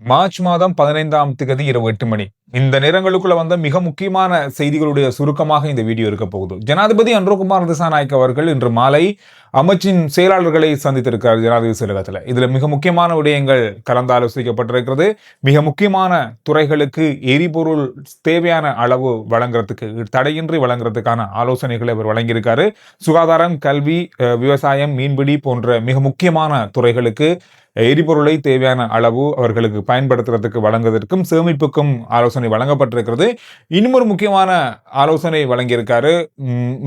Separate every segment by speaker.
Speaker 1: March மாதம் 15ஆம் திகதி இரவு 8 மணி. இந்த நேரங்களுக்குள்ள வந்த மிக முக்கியமான செய்திகளுடைய சுருக்கமாக இந்த வீடியோ இருக்க போகுது. ஜனாதிபதி அன்ரோகுமார் திசாநாயக்க அவர்கள் இன்று மாலை அமைச்சின் செயலாளர்களை சந்தித்திருக்கிறார் ஜனாதிபதி செயலகத்தில். இதுல மிக முக்கியமான விடயங்கள் கலந்தாலோசிக்கப்பட்டிருக்கிறது. மிக முக்கியமான துறைகளுக்கு எரிபொருள் தேவையான அளவு வழங்குறதுக்கு தடையின்றி வழங்குறதுக்கான ஆலோசனைகளை அவர் வழங்கியிருக்காரு. சுகாதாரம், கல்வி, விவசாயம், மீன்பிடி போன்ற மிக முக்கியமான துறைகளுக்கு எரிபொருளை தேவையான அளவு அவர்களுக்கு பயன்படுத்துறதுக்கு வழங்குவதற்கும் சேமிப்புக்கும் ஆலோசனை வழங்கப்பட்டிருக்கிறது. இன்னும் ஒரு முக்கியமான ஆலோசனை வழங்கியிருக்காரு.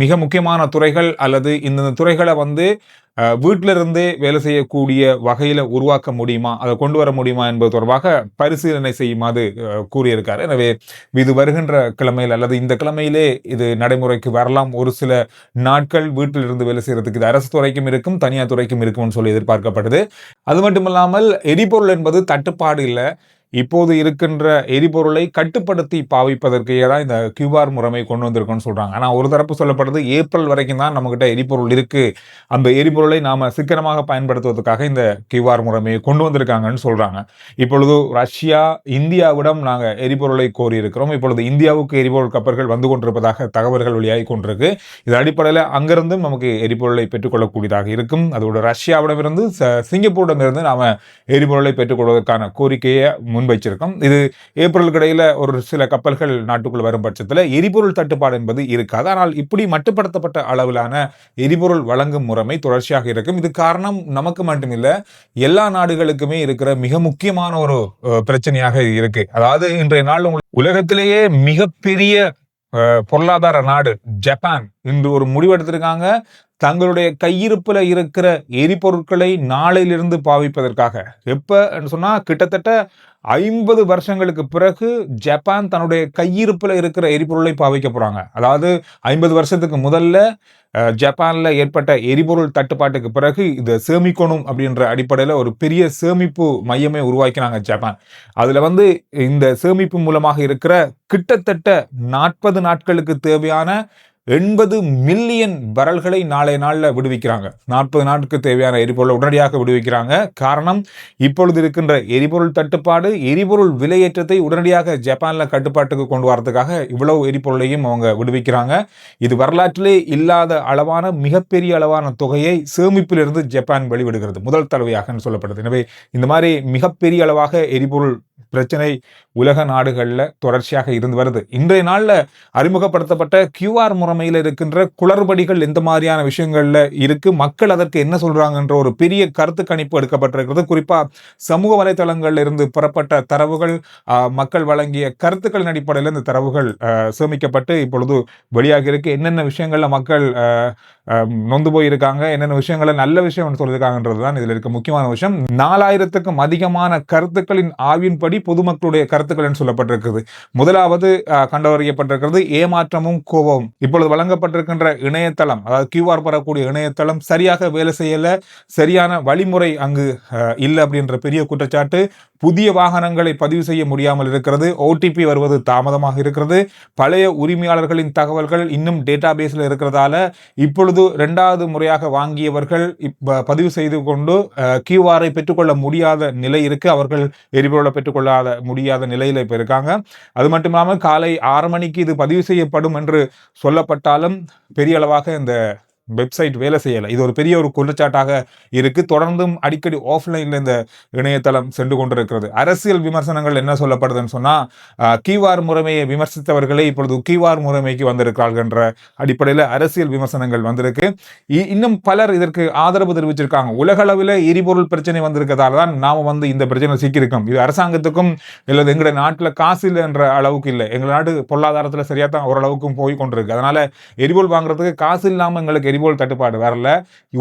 Speaker 1: மிக முக்கியமான துறைகள் அல்லது இந்த துறைகளை வீட்டில இருந்தே வேலை செய்யக்கூடிய வகையில உருவாக்க முடியுமா, அதை கொண்டு வர முடியுமா என்பது தொடர்பாக பரிசீலனை செய்யுமாறு கூறியிருக்காரு. எனவே இது வருகின்ற கிழமையில் அல்லது இந்த கிழமையிலே இது நடைமுறைக்கு வரலாம். ஒரு சில நாட்கள் வீட்டில் இருந்து வேலை செய்யறதுக்கு இது அரசு துறைக்கும் இருக்கும், தனியார் துறைக்கும் இருக்கும்னு சொல்லி எதிர்பார்க்கப்படுது. அது மட்டுமில்லாமல் எரிபொருள் என்பது தட்டுப்பாடு இல்லை. இப்போது இருக்கின்ற எரிபொருளை கட்டுப்படுத்தி பாவிப்பதற்கு தான் இந்த QR முறைமை கொண்டு வந்திருக்கோம்னு சொல்றாங்க. ஆனால் ஒரு தரப்பு சொல்லப்படுறது ஏப்ரல் வரைக்கும் தான் நம்மகிட்ட எரிபொருள் இருக்கு, அந்த எரிபொருளை நாம சிக்கனமாக பயன்படுத்துவதற்காக இந்த QR முறைமையை கொண்டு வந்திருக்காங்கன்னு சொல்றாங்க. இப்பொழுது ரஷ்யா, இந்தியாவிடம் நாங்கள் எரிபொருளை கோரி இருக்கிறோம். இப்பொழுது இந்தியாவுக்கு எரிபொருள் கப்பல்கள் வந்து கொண்டிருப்பதாக தகவல்கள் வெளியாகி கொண்டிருக்கு. இது அடிப்படையில் அங்கிருந்தும் நமக்கு எரிபொருளை பெற்றுக்கொள்ளக்கூடியதாக இருக்கும். அதோட ரஷ்யாவிடமிருந்து, சிங்கப்பூரிடமிருந்து நாம எரிபொருளை பெற்றுக்கொள்வதற்கான கோரிக்கையை முன்வைச்சிருக்கோம். இது ஏப்ரலுக்கு இடையில ஒரு சில கப்பல்கள் நாட்டுக்குள் வரும் பட்சத்தில் எரிபொருள் தட்டுப்பாடு என்பது இருக்காது. ஆனால் இப்படி மட்டுப்படுத்தப்பட்ட அளவிலான எரிபொருள் வழங்கும் முறைமை தொடர்ச்சியாக இருக்கும். இது காரணம் நமக்கு மட்டுமில்லை, எல்லா நாடுகளுக்குமே இருக்கிற மிக முக்கியமான ஒரு பிரச்சனையாக இருக்கு. அதாவது இன்றைய நாள் உலகத்திலேயே மிகப்பெரிய பொருளாதார நாடு ஜப்பான் இன்று ஒரு முடிவெடுத்திருக்காங்க. தங்களுடைய கையிருப்புல இருக்கிற எரிபொருட்களை நாளையிலிருந்து பாவிப்பதற்காக, எப்ப சொன்னா கிட்டத்தட்ட 50 வருஷங்களுக்கு பிறகு ஜப்பான் தன்னுடைய கையிருப்புல இருக்கிற எரிபொருளை பாவிக்க போறாங்க. அதாவது 50 வருஷத்துக்கு முதல்ல ஜப்பான்ல ஏற்பட்ட எரிபொருள் தட்டுப்பாட்டுக்கு பிறகு இதை சேமிக்கணும் அப்படின்ற அடிப்படையில் ஒரு பெரிய சேமிப்பு மையமே உருவாக்கினாங்க ஜப்பான். அதுல இந்த சேமிப்பு மூலமாக இருக்கிற கிட்டத்தட்ட 40 நாட்களுக்கு தேவையான 80 மில்லியன் பரல்களை நாளை நாளில் விடுவிக்கிறாங்க. 40 நாட்களுக்கு தேவையான எரிபொருளை உடனடியாக விடுவிக்கிறாங்க. காரணம், இப்பொழுது இருக்கின்ற எரிபொருள் தட்டுப்பாடு, எரிபொருள் விலையேற்றத்தை உடனடியாக ஜப்பான்ல கட்டுப்பாட்டுக்கு கொண்டு வரதுக்காக இவ்வளவு எரிபொருளையும் அவங்க விடுவிக்கிறாங்க. இது வரலாற்றிலே இல்லாத அளவான மிகப்பெரிய அளவான தொகையை சேமிப்பிலிருந்து ஜப்பான் வெளிவிடுகிறது, முதல் தடவையாக சொல்லப்படுது. எனவே இந்த மாதிரி மிகப்பெரிய அளவாக எரிபொருள் பிரச்சனை உலக நாடுகளில் தொடர்ச்சியாக இருந்து வருது. இன்றைய நாளில் அறிமுகப்படுத்தப்பட்ட QR முறைமையில் இருக்கின்ற குளறுபடிகள் எந்த மாதிரியான விஷயங்கள்ல இருக்கு, மக்கள் அதற்கு என்ன சொல்றாங்கன்ற ஒரு பெரிய கருத்து கணிப்பு எடுக்கப்பட்டிருக்கிறது. குறிப்பா சமூக வலைதளங்கள்ல இருந்து பெறப்பட்ட தரவுகள், மக்கள் வழங்கிய கருத்துக்களின் அடிப்படையில் இந்த தரவுகள் சேமிக்கப்பட்டு இப்பொழுது வெளியாக இருக்கு. என்னென்ன விஷயங்கள்ல மக்கள் நொந்து போயிருக்காங்க, என்னென்ன விஷயங்களை நல்ல விஷயம் சொல்லியிருக்காங்கன்றதுதான் இதுல இருக்க முக்கியமான விஷயம். 4000க்கும் அதிகமான கருத்துக்களின் ஆய்வின்படி பொதுமக்களுடைய கருத்துக்கள் சொல்லப்பட்டிருக்கிறது. முதலாவது கண்டறியப்பட்டிருக்கிறது ஏமாற்றமும் கோபமும். இப்பொழுது வழங்கப்பட்டிருக்கின்ற இணையதளம், அதாவது QR பெறக்கூடிய இணையதளம் சரியாக வேலை செய்யல, சரியான வழிமுறை அங்கு இல்லை அப்படின்ற பெரிய குற்றச்சாட்டு. புதிய வாகனங்களை பதிவு செய்ய முடியாமல் இருக்கிறது, OTP வருவது தாமதமாக இருக்கிறது, பழைய உரிமையாளர்களின் தகவல்கள் இன்னும் டேட்டா பேஸ்ல இருக்கிறதால இப்பொழுது 2வது முறையாக வாங்கியவர்கள் பதிவு செய்து கொண்டு QR பெற்றுக்கொள்ள முடியாத நிலை இருக்கு. அவர்கள் எரிபொருளை பெற்றுக்கொள்ள முடியாத நிலையில இப்ப இருக்காங்க. அது மட்டுமில்லாமல் காலை 6 மணிக்கு இது பதிவு செய்யப்படும் என்று சொல்லப்பட்டாலும் பெரிய அளவாக இந்த வெப்சைட் வேலை செய்யலை. இது ஒரு பெரிய ஒரு குற்றச்சாட்டாக இருக்கு. தொடர்ந்தும் அடிக்கடி ஆஃப்லைன்ல இந்த இணையதளம் சென்று கொண்டிருக்கிறது. அரசியல் விமர்சனங்கள் என்ன சொல்லப்படுதுன்னு சொன்னா, QR முறைமையை விமர்சித்தவர்களே இப்பொழுது QR முறைமைக்கு வந்திருக்கிறார்கள் என்ற அடிப்படையில் அரசியல் விமர்சனங்கள் வந்திருக்கு. இன்னும் பலர் இதற்கு ஆதரவு தெரிவிச்சிருக்காங்க. உலகளவில் எரிபொருள் பிரச்சனை வந்திருக்கிறதால தான் நாம இந்த பிரச்சனை சிக்கியிருக்கோம். இது அரசாங்கத்துக்கும் இல்லது எங்களுடைய நாட்டில் காசு இல்லை என்ற அளவுக்கு இல்லை, எங்கள் நாடு பொருளாதாரத்தில் சரியா தான் ஓரளவுக்கும் போய் கொண்டிருக்கு. அதனால எரிபொருள் வாங்குறதுக்கு காசு இல்லாமல் எங்களுக்கு எரிபொருள் தட்டுப்பாடு வரல.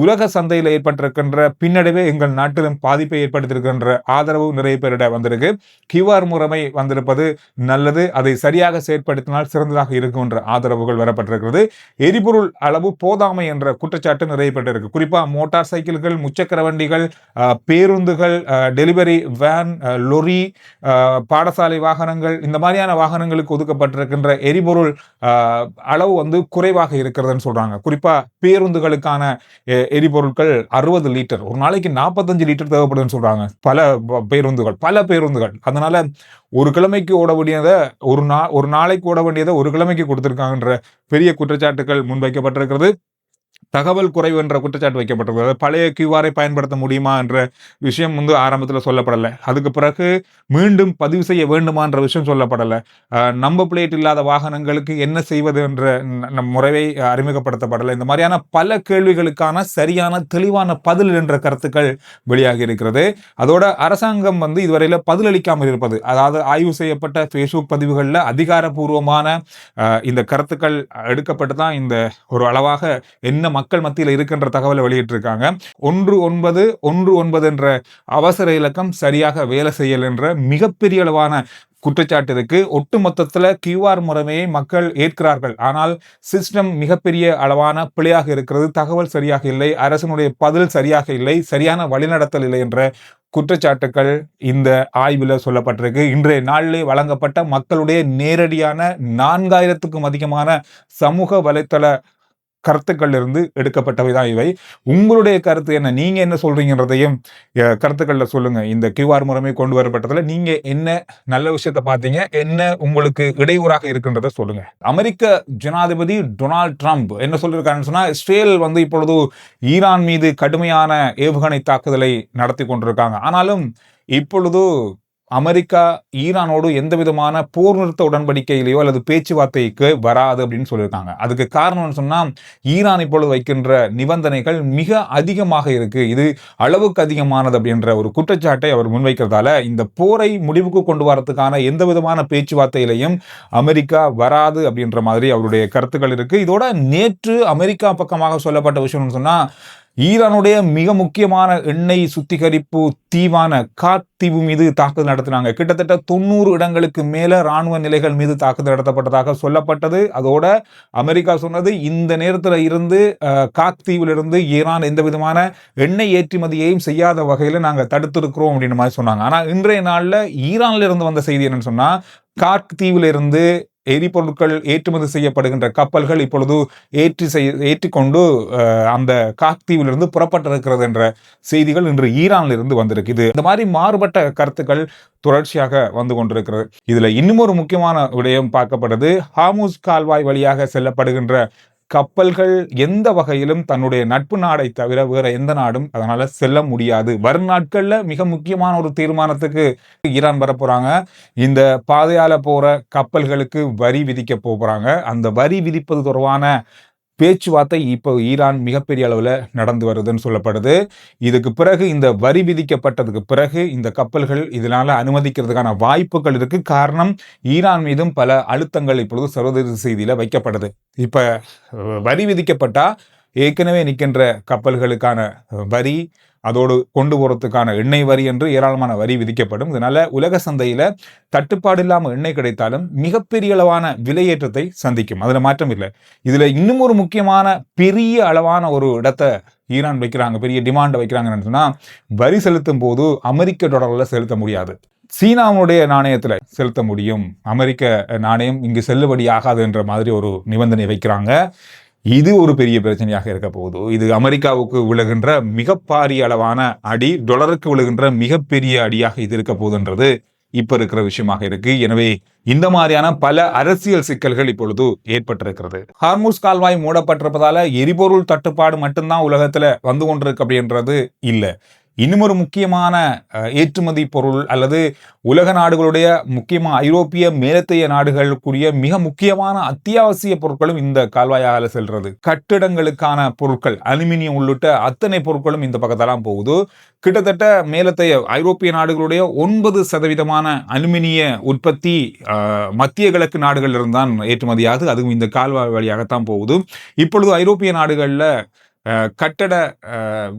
Speaker 1: உலக சந்தையில் ஏற்பட்டிருக்கின்ற பின்னடைவே எங்கள் நாட்டிலும் பாதிப்பை ஏற்படுத்தியிருக்கின்ற ஆதரவு நிறைய பேரிட வந்திருக்கு. QR முறைமை வந்திருப்பது நல்லது, அதை சரியாக செயற்படுத்தினால் சிறந்ததாக இருக்கும் என்ற ஆதரவுகள் வரப்பட்டிருக்கிறது. எரிபொருள் அளவு போதாமை என்ற குற்றச்சாட்டு நிறைய பேருக்கு, குறிப்பா மோட்டார் சைக்கிள்கள், முச்சக்கர வண்டிகள், பேருந்துகள், டெலிவரி வேன், லொரி, பாடசாலை வாகனங்கள், இந்த மாதிரியான வாகனங்களுக்கு ஒதுக்கப்பட்டிருக்கின்ற எரிபொருள் அளவு குறைவாக இருக்கிறதுன்னு சொல்றாங்க. குறிப்பா பேருந்துகளுக்கான எரிபொருட்கள் 60 லிட்டர், ஒரு நாளைக்கு 45 லிட்டர் தேவைப்படுதுன்னு சொல்றாங்க. பல பேருந்துகள். அதனால ஒரு கிழமைக்கு ஓட வேண்டியதை ஒரு நாளைக்கு ஓட வேண்டியதை ஒரு கிழமைக்கு கொடுத்திருக்காங்கன்ற பெரிய குற்றச்சாட்டுகள் முன்வைக்கப்பட்டிருக்கிறது. தகவல் குறைவு என்ற குற்றச்சாட்டு வைக்கப்பட்டிருக்கிறது. பழைய கியூஆரை பயன்படுத்த முடியுமா என்ற விஷயம் ஆரம்பத்தில் சொல்லப்படலை. அதுக்கு பிறகு மீண்டும் பதிவு செய்ய வேண்டுமா என்ற விஷயம் சொல்லப்படலை. நம்பர் பிளேட் இல்லாத வாகனங்களுக்கு என்ன செய்வது என்ற முறையை அறிமுகப்படுத்தப்படலை. இந்த மாதிரியான பல கேள்விகளுக்கான சரியான தெளிவான பதில் என்ற கருத்துக்கள் வெளியாகி இருக்கிறது. அதோட அரசாங்கம் இதுவரையில பதிலளிக்காமல் இருப்பது, அதாவது ஆய்வு செய்யப்பட்ட ஃபேஸ்புக் பதிவுகளில் அதிகாரப்பூர்வமான இந்த கருத்துக்கள் எடுக்கப்பட்டு தான் இந்த ஒரு அளவாக என்ன மக்கள் மத்தியில் இருக்கின்ற தகவலை வெளியிட்டிருக்காங்க. 1919 என்ற அவசர இலக்கம் சரியாக வேலை செய்யல் என்ற மிகப்பெரிய அளவான குற்றச்சாட்டு இருக்கு. ஒட்டுமொத்தத்தில் கியூஆர் முறைமையை மக்கள் ஏற்கிறார்கள், ஆனால் சிஸ்டம் மிகப்பெரிய அளவான பிழையாக இருக்கிறது, தகவல் சரியாக இல்லை, அரசனுடைய பதில் சரியாக இல்லை, சரியான வழிநடத்தல் இல்லை என்ற குற்றச்சாட்டுகள் இந்த ஆய்வில் சொல்லப்பட்டிருக்கு. இன்றைய நாளிலே வழங்கப்பட்ட மக்களுடைய நேரடியான 4000க்கும் அதிகமான சமூக வலைத்தள கருத்துக்கள் இருந்து எடுக்கப்பட்டவைதான் இவை. உங்களுடைய கருத்து என்ன, நீங்க என்ன சொல்றீங்கன்றதையும் கருத்துக்கள்ல சொல்லுங்க. இந்த கியூஆர் முறைமை கொண்டு வரப்பட்டதுல நீங்க என்ன நல்ல விஷயத்தை பார்த்தீங்க, என்ன உங்களுக்கு இடையூறாக இருக்கின்றத சொல்லுங்க. அமெரிக்க ஜனாதிபதி டொனால்ட் ட்ரம்ப் என்ன சொல்லியிருக்காருன்னு சொன்னா, இஸ்ரேல் இப்பொழுது ஈரான் மீது கடுமையான ஏவுகணை தாக்குதலை நடத்தி கொண்டிருக்காங்க. ஆனாலும் இப்பொழுது அமெரிக்கா ஈரானோடு எந்த விதமான போர் நிறுத்த உடன்படிக்கையிலேயோ அல்லது பேச்சுவார்த்தைக்கு வராது அப்படின்னு சொல்லியிருக்காங்க. அதுக்கு காரணம்னு சொன்னா, ஈரான் இப்பொழுது வைக்கின்ற நிபந்தனைகள் மிக அதிகமாக இருக்கு, இது அளவுக்கு அதிகமானது அப்படின்ற ஒரு குற்றச்சாட்டை அவர் முன்வைக்கிறதால இந்த போரை முடிவுக்கு கொண்டு வரதுக்கான எந்த விதமான பேச்சுவார்த்தையிலையும் அமெரிக்கா வராது அப்படின்ற மாதிரி அவருடைய கருத்துக்கள் இருக்கு. இதோட நேற்று அமெரிக்கா பக்கமாக சொல்லப்பட்ட விஷயம்னு சொன்னா, ஈரானுடைய மிக முக்கியமான எண்ணெய் சுத்திகரிப்பு தீவான காத் தீவு மீது தாக்குதல் நடத்தினாங்க. கிட்டத்தட்ட 90 இடங்களுக்கு மேல ராணுவ நிலைகள் மீது தாக்குதல் நடத்தப்பட்டதாக சொல்லப்பட்டது. அதோட அமெரிக்கா சொன்னது, இந்த நேரத்தில் இருந்து காத் தீவிலிருந்து ஈரான் எந்த விதமான எண்ணெய் ஏற்றுமதியையும் செய்யாத வகையில் நாங்கள் தடுத்திருக்கிறோம் அப்படின்னு மாதிரி சொன்னாங்க. ஆனால் இன்றைய நாளில் ஈரான்ல இருந்து வந்த செய்தி என்னன்னு சொன்னா, காத் தீவிலிருந்து எரிபொருட்கள் ஏற்றுமதி செய்யப்படுகின்ற கப்பல்கள் இப்பொழுது ஏற்றிக்கொண்டு அந்த காத் தீவிலிருந்து புறப்பட்டிருக்கிறது என்ற செய்திகள் இன்று ஈரான்ல இருந்து வந்திருக்கு. இது இந்த மாதிரி மாறுபட்ட கருத்துக்கள் தொடர்ச்சியாக வந்து கொண்டிருக்கிறது. இதுல இன்னும் ஒரு முக்கியமான விடயம் பார்க்கப்படுது. ஹார்முஸ் கால்வாய் வழியாக செல்லப்படுகின்ற கப்பல்கள் எந்த வகையிலும் தன்னுடைய நட்பு நாடை தவிர வேற எந்த நாடும் அதனால செல்ல முடியாது. வரும் நாட்கள்ல மிக முக்கியமான ஒரு தீர்மானத்துக்கு ஈரான் வர போறாங்க. இந்த பாதையால போற கப்பல்களுக்கு வரி விதிக்க போறாங்க. அந்த வரி விதிப்பது தொடர்பான பேச்சுவார்த்தை இப்போ ஈரான் மிகப்பெரிய அளவில் நடந்து வருதுன்னு சொல்லப்படுது. இதுக்கு பிறகு இந்த வரி விதிக்கப்பட்டதுக்கு பிறகு இந்த கப்பல்கள் இதனால அனுமதிக்கிறதுக்கான வாய்ப்புகள் இருக்கு. காரணம், ஈரான் மீதும் பல அழுத்தங்கள் இப்பொழுது சர்வதேச செய்தியில வைக்கப்படுது. இப்ப வரி விதிக்கப்பட்டா ஏற்கனவே நிற்கின்ற கப்பல்களுக்கான வரி, அதோடு கொண்டு போறதுக்கான எண்ணெய் வரி என்று ஏராளமான வரி விதிக்கப்படும். இதனால உலக சந்தையில தட்டுப்பாடு இல்லாமல் எண்ணெய் கிடைத்தாலும் மிகப்பெரிய அளவான விலையேற்றத்தை சந்திக்கும், அதுல மாற்றம் இல்லை. இதுல இன்னும் ஒரு முக்கியமான பெரிய அளவான ஒரு இடத்தை ஈரான் வைக்கிறாங்க, பெரிய டிமாண்ட் வைக்கிறாங்கன்னு சொன்னா, வரி செலுத்தும் போது அமெரிக்க டாலர்ல செலுத்த முடியாது, சீனாவுடைய நாணயத்துல செலுத்த முடியும். அமெரிக்க நாணயம் இங்கு செல்லுபடி ஆகாது என்ற மாதிரி ஒரு நிபந்தனை வைக்கிறாங்க. இது ஒரு பெரிய பிரச்சனையாக இருக்க போகுது. இது அமெரிக்காவுக்கு விழுகின்ற மிக பாரிய அளவான அடி, டாலருக்கு விழுகின்ற மிகப்பெரிய அடியாக இது இருக்க போகுதுன்றது இப்ப இருக்கிற விஷயமாக இருக்கு. எனவே இந்த மாதிரியான பல அரசியல் சிக்கல்கள் இப்பொழுது ஏற்பட்டிருக்கிறது. ஹார்முஸ் கால்வாய் மூடப்பட்டிருப்பதால எரிபொருள் தட்டுப்பாடு மட்டும்தான் உலகத்துல வந்து கொண்டிருக்கு அப்படின்றது இல்லை. இன்னும் ஒரு முக்கியமான ஏற்றுமதி பொருள் அல்லது உலக நாடுகளுடைய முக்கியமான ஐரோப்பிய மேலத்தைய நாடுகளுக்குரிய மிக முக்கியமான அத்தியாவசிய பொருட்களும் இந்த கால்வாயால செல்றது. கட்டிடங்களுக்கான பொருட்கள், அலுமினியம் உள்ளிட்ட அத்தனை பொருட்களும் இந்த பக்கத்தெல்லாம் போகுது. கிட்டத்தட்ட மேலத்தைய ஐரோப்பிய நாடுகளுடைய 9% அலுமினிய உற்பத்தி மத்திய கிழக்கு நாடுகள் இருந்தான் ஏற்றுமதியாகுது. அதுவும் இந்த கால்வாய் வழியாகத்தான் போகுது. இப்பொழுது ஐரோப்பிய நாடுகள்ல கட்டட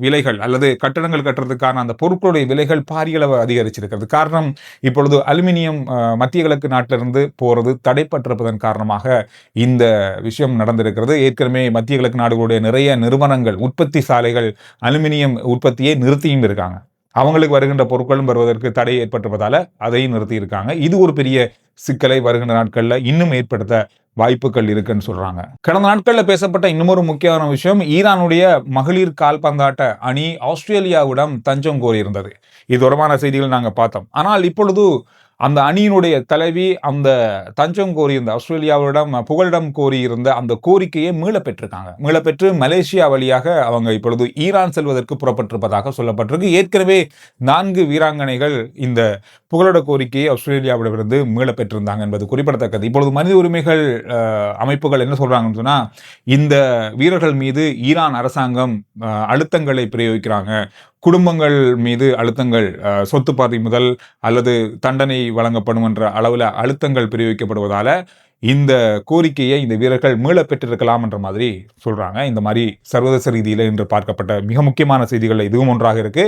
Speaker 1: விலைகள் அல்லது கட்டடங்கள் கட்டுறதுக்கான அந்த பொருட்களுடைய விலைகள் பாரிய அளவு அதிகரிச்சிருக்கிறது. காரணம், இப்பொழுது அலுமினியம் மத்திய கிழக்கு நாட்டிலிருந்து போறது தடைப்பட்டிருப்பதன் காரணமாக இந்த விஷயம் நடந்திருக்கிறது. ஏற்கனவே மத்திய கிழக்கு நாடுகளுடைய நிறைய நிறுவனங்கள், உற்பத்தி சாலைகள் அலுமினியம் உற்பத்தியை நிறுத்தியும் இருக்காங்க. அவங்களுக்கு வருகின்ற பொருட்களும் வருவதற்கு தடை ஏற்பட்டிருப்பதால அதையும் நிறுத்தி இருக்காங்க. இது ஒரு பெரிய சிக்கலை வருகின்ற நாட்கள்ல இன்னும் ஏற்படுத்த வாய்ப்புகள் இருக்குன்னு சொல்றாங்க. கடந்த நாட்கள்ல பேசப்பட்ட இன்னொரு முக்கியமான விஷயம், ஈரானுடைய மகளிர் கால்பந்தாட்ட அணி ஆஸ்திரேலியாவிடம் தஞ்சம் கோரியிருந்தது. இது தொடர்பான செய்திகள் நாங்க பார்த்தோம். ஆனால் இப்பொழுது அந்த அணியினுடைய தலைவி அந்த தஞ்சம் கோரியிருந்த ஆஸ்திரேலியாவிடம் புகலிடம் கோரியிருந்த அந்த கோரிக்கையை மீளப்பெற்றிருக்காங்க. மீளப்பெற்று மலேசியா வழியாக அவங்க இப்பொழுது ஈரான் செல்வதற்கு புறப்பட்டிருப்பதாக சொல்லப்பட்டிருக்கு. ஏற்கனவே 4 வீராங்கனைகள் இந்த புகலிட கோரிக்கையை ஆஸ்திரேலியாவிடமிருந்து மீளப்பெற்றிருந்தாங்க என்பது குறிப்பிடத்தக்கது. இப்பொழுது மனித உரிமைகள் அமைப்புகள் என்ன சொல்றாங்கன்னு சொன்னா, இந்த வீரர்கள் மீது ஈரான் அரசாங்கம் அழுத்தங்களை பிரயோகிக்கிறாங்க, குடும்பங்கள் மீது அழுத்தங்கள், சொத்து பறிமுதல் அல்லது தண்டனை வழங்கப்படும் என்ற அளவில் அழுத்தங்கள் பிரயோகிக்கப்படுவதால இந்த கோரிக்கையை இந்த வீரர்கள் மீள பெற்றிருக்கலாம் என்ற மாதிரி சொல்றாங்க. இந்த மாதிரி சர்வதேச ரீதியில் இன்று பார்க்கப்பட்ட மிக முக்கியமான செய்திகள் இதுவும் ஒன்றாக இருக்கு.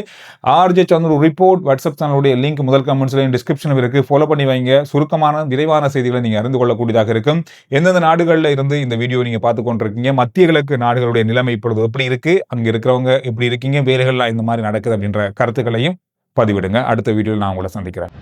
Speaker 1: ஆர்ஜே சந்துரு ரிப்போர்ட் வாட்ஸ்அப் சேனலுடைய லிங்க் முதல் கமெண்ட்ஸ்ல டிஸ்கிரிப்ஷனில் இருக்கு. ஃபாலோ பண்ணி வைங்க. சுருக்கமான விரைவான செய்திகளை நீங்க அறிந்து கொள்ளக்கூடியதாக இருக்கும். எந்தெந்த நாடுகளில் இருந்து இந்த வீடியோ நீங்க பார்த்து கொண்டிருக்கீங்க, மத்திய கிழக்கு நாடுகளுடைய நிலைமை இப்பொழுது எப்படி இருக்கு, அங்க இருக்கிறவங்க எப்படி இருக்கீங்க, வேலைகள்லாம் இந்த மாதிரி நடக்குது அப்படின்ற கருத்துக்களையும் பதிவிடுங்க. அடுத்த வீடியோவில் நான் உங்களை சந்திக்கிறேன்.